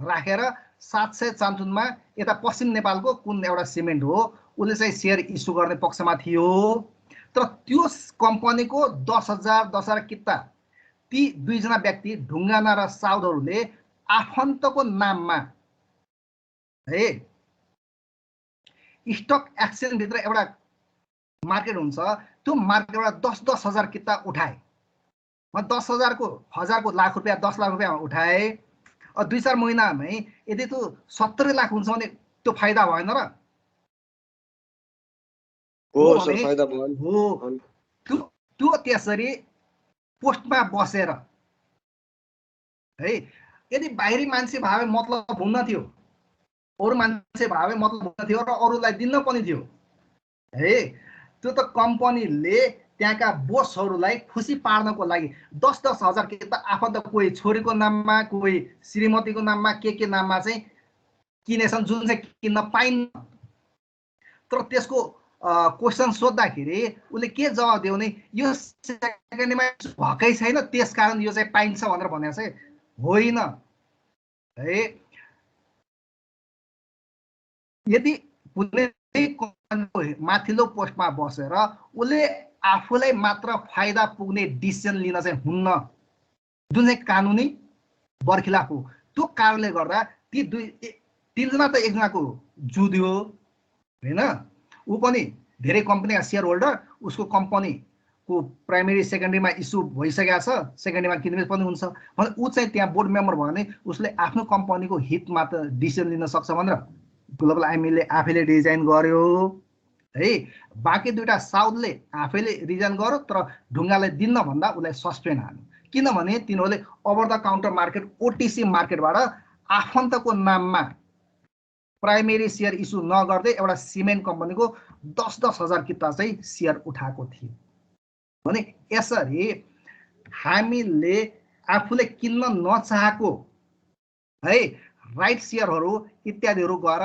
राखेर 700 चान्चुनमा यता पश्चिम नेपालको कुन एउटा सिमेन्ट हो उसले चाहिँ सेयर इस्यु गर्ने पक्षमा थियो तर त्यो कम्पनीको 10,000 किता ती 2 जना व्यक्ति ढुङ्गाना र साउदहरूले आफन्तको नाममा है स्टक एक्सचेन्ज भित्र एउटा मार्केट हुन्छ त्यो मार्केटबाट 10,000 किता उठाए 10,000 को 1000 को लाख रुपियाँ 10 लाख रुपियाँ उठाए 2-4 महिनामै यदि त्यो 70 लाख हुन्छ भने त्यो फाइदा भएन र हो सर फाइदा भयो हो त्यो त्यसरी पोस्टमा बसेर है यदि बाहिरी मान्छे भावे मतलब हुन्न थियो अरु मान्छे भावे मतलब हुन्न थियो र अरूलाई दिन पनि थियो है त्यो त कम्पनीले त्यहाँका बोसहरूलाई खुसी पार्नको लागि 10-10 हजार के त आफन्त कोही छोरीको नाममा कोही श्रीमतीको नाममा के नाममा चाहिँ किनेछन् जुन चाहिँ किन्न पाइन्न तर त्यसको क्वेशन सोध्दाखेरि उसले के जवाब दियो भने यो सेकेन्डमा भकै छैन त्यसकारण यो चाहिँ पाइन्छ भनेर भनेको चाहिँ होइन है यदि कुनै माथिल्लो पोस्टमा बसेर उसले आफूलाई मात्र फाइदा पुग्ने डिसिजन लिन चाहिँ हुन्न जुन चाहिँ कानुनी बर्खिलाफ हो त्यो कारणले गर्दा ती 3 जना त एकजनाको जुद्यो हैन उ पनि धेरै कम्पनीका शेयर होल्डर उसको कम्पनीको प्राइमेरी सेकेन्डरीमा इस्यु भइसकेको छ सेकेन्डरीमा किनबेच पनि हुन्छ भने उ चाहिँ त्यहाँ बोर्ड मेम्बर भयो भने उसले आफ्नो कम्पनीको हितमा त डिसिजन लिन सक्छ भनेर ग्लोबल आइमीले आफैले डिजाइन गर्यो है बाँकी दुईटा साउथले आफैले रिजाइन गर्यो तर ढुङ्गालाई दिन्न भन्दा उसलाई सस्पेन्ड हाल्यो किनभने तिनीहरूले over the counter market OTC मार्केटबाट आफन्तको नाममा प्राइमेरी सेयर इस्यु नगर्दै एउटा सिमेन्ट कम्पनीको 10-10 हजार किता चाहिँ सेयर उठाएको थियो भने यसरी हामीले आफूले किन्न नचाहेको है राइट सेयरहरू इत्यादिहरू गएर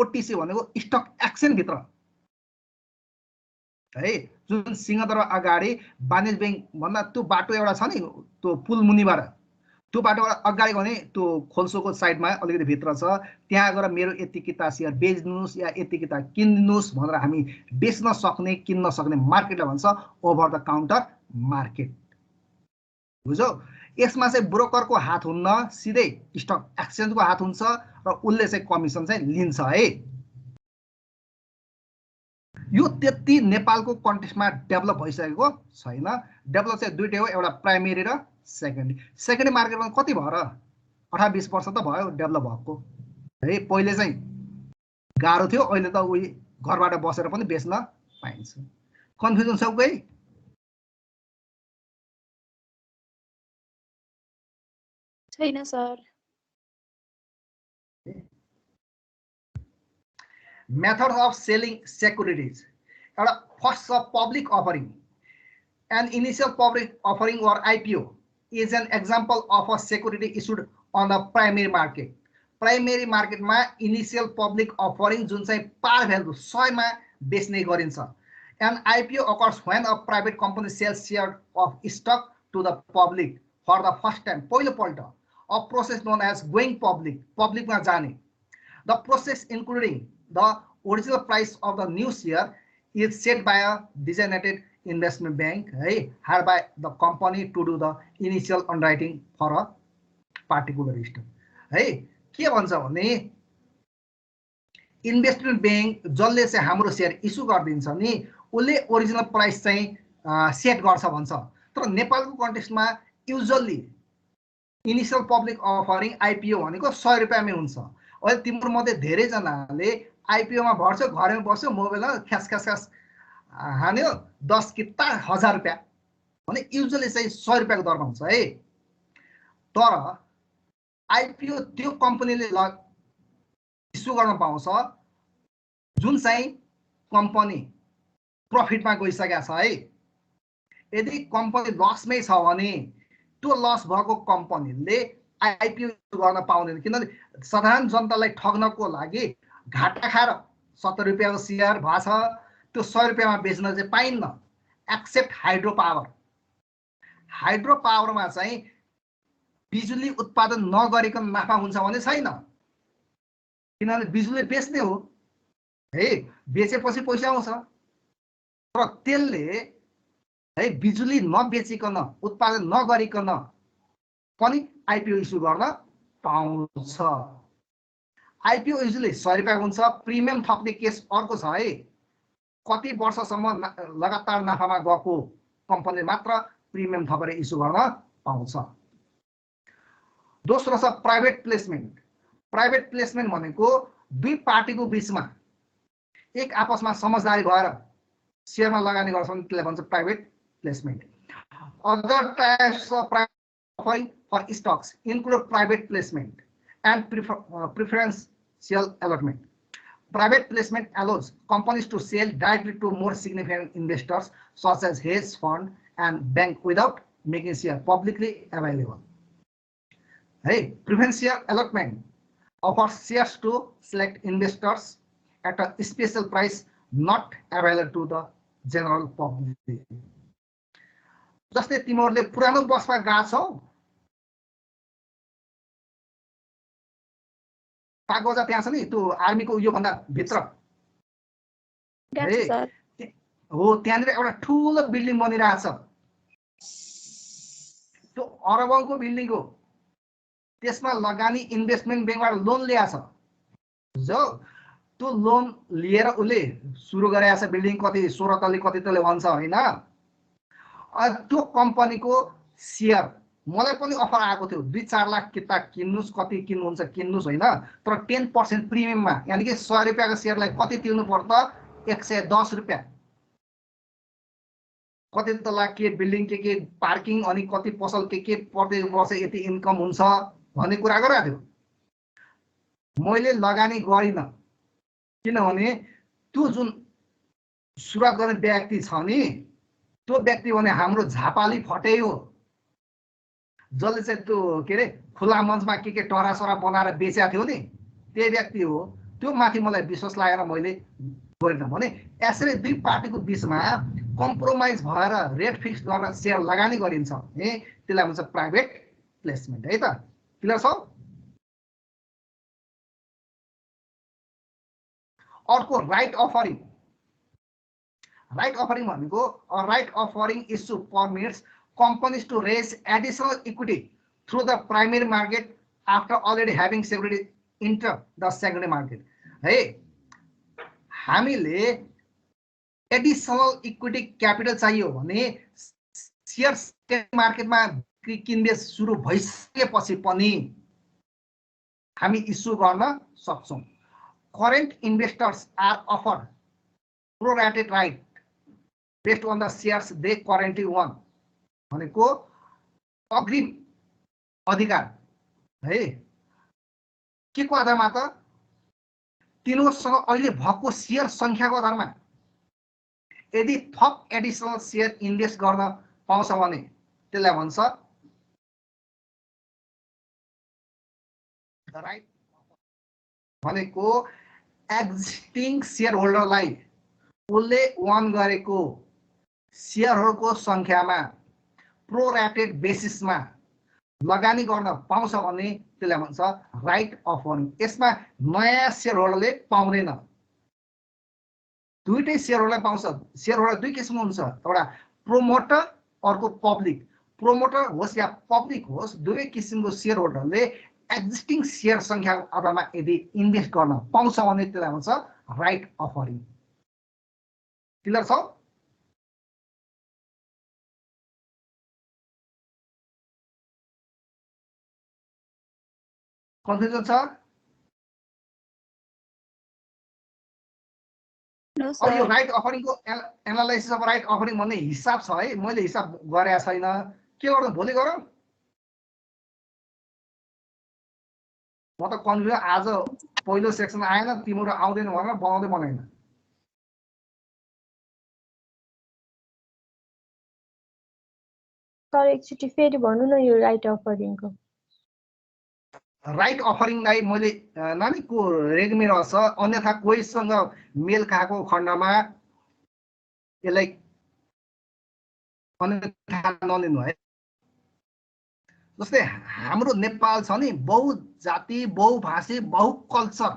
ओटिसी भनेको स्टक एक्सचेन्ज भित्र है जुन सिंहदरबार अगाडि वाणिज्य बैंक भन्दा त्यो बाटो एउटा छ नि त्यो पुल मुनिबाट त्यो बाटोबाट अगाडि गयो भने त्यो खोल्सोको साइडमा अलिकति भित्र छ त्यहाँ गएर मेरो यति किता सेयर बेच्नुस् या यति किता किन्नुस् भनेर हामी बेच्न सक्ने किन्न सक्ने मार्केटलाई भन्छ ओभर द काउन्टर मार्केट बुझ्यौ यसमा चाहिँ ब्रोकरको हात हुन्न सिधै स्टक एक्सचेन्जको हात हुन्छ र उसले चाहिँ कमिसन चाहिँ लिन्छ है यो त्यति नेपालको कन्टेक्स्टमा डेभलप भइसकेको छैन डेभलप चाहिँ दुईटै हो एउटा प्राइमेरी र सेकेन्डरी मार्केटमा कति भएर 18-20 वर्ष त भयो डेभलप भएको है पहिले चाहिँ गाह्रो थियो अहिले त उही घरबाट बसेर पनि बेच्न पाइन्छ कन्फ्युजन छ कोही छैन sir method of selling securities एउटा फर्स्ट छ public offering and initial public offering or IPO is an example of a security issued on the primary market. Primary market मा initial public offering जुन चाहिँ par value 100 मा बेच्ने गरिन्छ. An IPO occurs when a private company sells shares of stock to the public for the first time. पहिलो पल्ट, a process known as going public. Public मा जाने. The process including the original price of the new share is set by a designated investment bank, hired by the company to do the initial underwriting for a particular stock. के भन्छ भने investment bank जसले चाहिँ हाम्रो share issue गरिदिन्छ नि उसले original price चाहिँ सेट गर्छ भन्छ. तर नेपालको कन्टेक्स्टमा usually initial public offering IPO भनेको 100 रुपैयाँमै हुन्छ. अहिले तिम्रो मध्ये धेरै जनाले आइपिओ मा भर्छ, घरमै बस्यो, मोबाइलमा ख्यास ख्यास ख्यास हान्यो, 10 किता 1000 रुपैयाँ भने युजुअली चाहिँ 100 रुपैयाँको दरमा हुन्छ है. तर आइपिओ त्यो कम्पनीले इस्यु गर्न पाउँछ जुन चाहिँ कम्पनी प्रफिटमा गइसकेको छ है. यदि कम्पनी लसमै छ भने त्यो लस भएको कम्पनीले आइपिओ गर्न पाउँदैन, किनभने साधारण जनतालाई ठग्नको लागि घाटा खाएर 70 रुपैयाँको शेयर भएछ त्यो 100 रुपैयाँमा बेच्न चाहिँ पाइन्न. Except hydro power. हाइड्रो पावरमा चाहिँ बिजुली उत्पादन नगरिकन नाफा हुन्छ भने छैन, किनभने बिजुली बेच्ने हो है, बेचेपछि पैसा आउँछ. तर त्यसले है बिजुली नबेचिकन उत्पादन नगरिकन पनि आइपिओ इस्यु गर्न पाउँछ. आइपिओ युजुअली 100 रुपैयाँ हुन्छ. प्रिमियम थप्ने केस अर्को छ है. कति वर्षसम्म लगातार नाफामा गएको कम्पनीले मात्र प्रिमियम थपेर इस्यु गर्न पाउँछ. दोस्रो छ प्राइभेट प्लेसमेन्ट. प्राइभेट प्लेसमेन्ट भनेको दुई पार्टीको बीचमा एक आपसमा समझदारी भएर शेयरमा लगानी गर्छ भने त्यसलाई भन्छ private placement. Other types of private offering for stocks include private placement and preferential allotment. Private placement allows companies to sell directly to more significant investors such as hedge fund and bank without making shares publicly available. Hey, preferential allotment offers shares to select investors at a special price not available to the general public. जस्तै तिमीहरूले पुरानो बसमा गएको छौ, कागजा त्यहाँ छ नि त्यो आर्मीको यो भन्दा भित्र हो, त्यहाँनिर एउटा ठुलो बिल्डिङ बनिरहेछ. त्यो अरबौंको बिल्डिङ हो. त्यसमा लगानी इन्भेस्टमेन्ट बैंकबाट लोन ल्याछ. जो त्यो लोन लिएर उसले सुरु गरेको छ बिल्डिङ. कति 16 तले कति तले भन्छ हैन. त्यो कम्पनीको शेयर मलाई पनि अफर आएको थियो 2-4 लाख किता किन्नुस्, कति किन्नुहुन्छ किन्नुस् हैन. तर 10% प्रिमियममा, यानी कि 100 रुपैयाँको शेयरलाई कति तिर्नु पर्छ? 110 रुपैयाँ. कति तला के बिल्डिङ के पार्किङ अनि कति पसल के पर्दै वर्ष यति इन्कम हुन्छ भन्ने कुरा गरेको थियो. मैले लगानी गरिन, किनभने त्यो जुन सुरुवात गर्ने व्यक्ति छ नि त्यो व्यक्ति भने हाम्रो झापाली फटे हो, जसले चाहिँ त्यो के रे खुला मञ्चमा के टरासरा बनाएर बेचेको थियो नि त्यही व्यक्ति हो. त्यो माथि मलाई विश्वास लागेर मैले गरिन भने यसरी दुई पार्टीको बीचमा कम्प्रोमाइज भएर रेट फिक्स गरेर शेयर लगानी गरिन्छ है, त्यसलाई भन्छ प्राइभेट प्लेसमेन्ट है. त क्लियर छ? अर्को राइट अफरिङ. राइट अफरिङ भनेको right offering issue permits companies to raise additional equity through the primary market after already having security enter the secondary market. Hey, हामीले एडिशनल इक्विटी क्यापिटल चाहियो भने share मार्केटमा किनबेच सुरु भइसकेपछि पनि हामी इस्यु गर्न सक्छौं. Current investors are offered prorated right based on the shares they currently own. भनेको अग्रिम अधिकार है. के को आधारमा त? तिनीसँग अहिले भएको शेयर संख्याको आधारमा. यदि थप एडिशनल शेयर इन्भेस्ट गर्न पाउँछ भने त्यसलाई भन्छ राइट भनेको एक्जिस्टिङ सेयर होल्डरलाई उसले ओन गरेको सेयरहरूको सङ्ख्यामा प्रोरेटेड बेसिसमा लगानी गर्न पाउँछ भने त्यसलाई भन्छ राइट अफरिङ। यसमा नयाँ सेयर होल्डरले पाउँदैन, दुईटै सेयर होल्डरलाई पाउँछ। सेयर होल्डर दुई किसिमको हुन्छ, एउटा प्रोमोटर अर्को पब्लिक। प्रोमोटर होस् या पब्लिक होस्, दुवै किसिमको सेयर होल्डरले एक्जिस्टिङ सेयर सङ्ख्याको आधारमा यदि इन्भेस्ट गर्न पाउँछ भने त्यसलाई भन्छ राइट अफरिङ। क्लियर छ? कन्फ्युजन छ? नो अब यो सर। राइट अफरिङको एनालाइसिस अफ राइट अफरिङ भन्ने हिसाब छ है, मैले हिसाब गरेको छैन। के गर्नु, भोलि गरौँ। म त कन्फ्युजन आज पहिलो सेक्सन आएन, तिम्रो आउँदैन भनेर बनाउँदै बनाएन। सर एकचोटि फेरि भन्नु न यो राइट अफरिङको। राइट अफरिङलाई मैले नानीको रेग्मी रहेछ, अन्यथा कोहीसँग मेल खाएको खण्डमा यसलाई अन्यथा नलिनु है। जस्तै हाम्रो नेपाल छ नि, बहुजाति बहुभाषी बहुकल्चर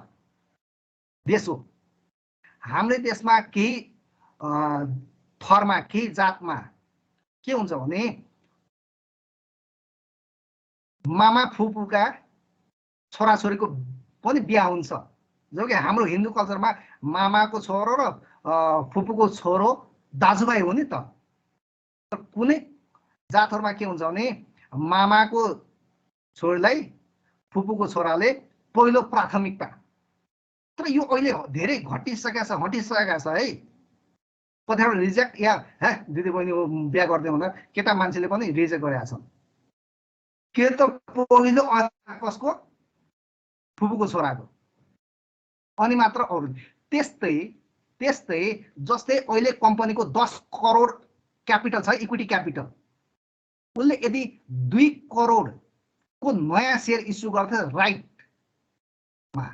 देश हो। हाम्रो देशमा केही थरमा केही जातमा के हुन्छ भने मामा फुपूका छोराछोरीको पनि बिहा हुन्छ। जो कि हाम्रो हिन्दू कल्चरमा मामाको छोरो र फुपूको छोरो दाजुभाइ हो नि त। कुनै जातहरुमा के हुन्छ भने मामाको छोरीलाई फुपूको छोराले पहिलो प्राथमिकता। तर यो अहिले धेरै हटिसकेको छ है। कतिवटा रिजेक्ट या दिदी बहिनी बिहा गर्दै हुँदा केटा मान्छेले पनि रिजेक्ट गरेका छन्। के त पहिलो कसको, फुपूको छोराको, अनि मात्र अरु। त्यस्तै जस्तै अहिले कम्पनीको 10 करोड क्यापिटल छ, इक्विटी क्यापिटल। उसले यदि 2 करोड को नयाँ शेयर इस्यु गर्छ राइटमा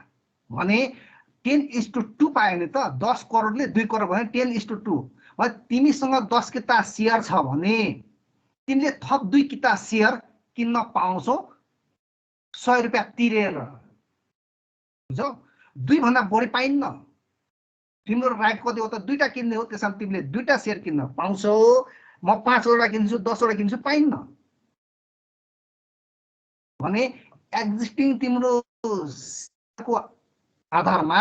भने 10:2 पायो नि त। 10 करोडले 2 करोड भने 10:2। भने तिमीसँग 10 किता शेयर छ भने तिमीले थप 2 किता शेयर किन्न पाउँछौ 100 रुपैयाँ तिरेर। बुझ्यौ? 2 भन्दा बढी पाइन्न। तिम्रो राइट कति हो त? 2टा किन्ने हो, त्यसमा तिमीले 2टा शेयर किन्न पाउँछौ। म 5 वटा किन्छु 10 वटा किन्छु पाइन्न। भने एक्जिस्टिङ तिम्रो को आधारमा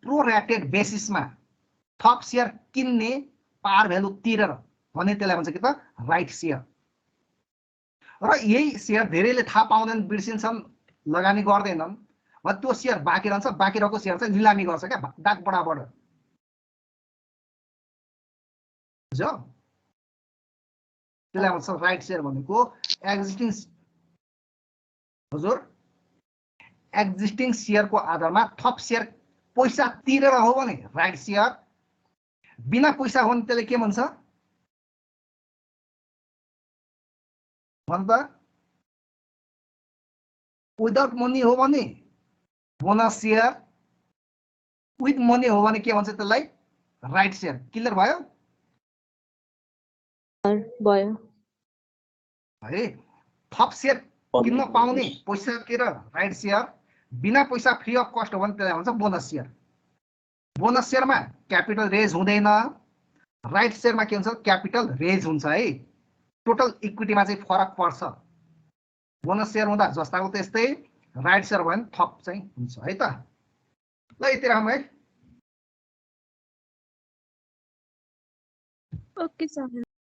प्रोरेटेड बेसिसमा थप शेयर किन्ने पार भ्यालु तिरेर भने त्यसलाई भन्छ के त राइट शेयर। र यही शेयर धेरैले थाहा पाउँदैन, बिर्सिन्छन्, लगानी गर्दैनन्। त्यो शेयर बाँकी रहन्छ, बाँकी रहेको शेयर चाहिँ निलामी गर्छ क्या डाक बडाबाट। बुझ्यौ? त्यसलाई भन्छ राइट शेयर भनेको एक्जिस्टिङ। हजुर, एक्जिस्टिङ शेयरको आधारमा थप शेयर पैसा तिरेर हो भने राइट शेयर। बिना पैसा हो भने त्यसले के भन्छ भन्छ? विदाउट मनी हो भने बोनस शेयर, विथ मनी हो भने के भन्छ त्यसलाई राइट शेयर। क्लियर भयो? भयो है। थप शेयर किन्न पाउने पैसा तिरेर राइट शेयर, बिना पैसा फ्री अफ कस्ट हो भने त्यसलाई भन्छ बोनस शेयर। बोनस शेयरमा क्यापिटल रेज हुँदैन, राइट शेयरमा के हुन्छ क्यापिटल रेज हुन्छ है। टोटल इक्विटीमा चाहिँ फरक पर्छ। बोनस शेयर हुँदा जस्ताको त्यस्तै, राइट शेयर भयो भने थप चाहिँ हुन्छ है त। ल यति राख्नु है। Okay sir.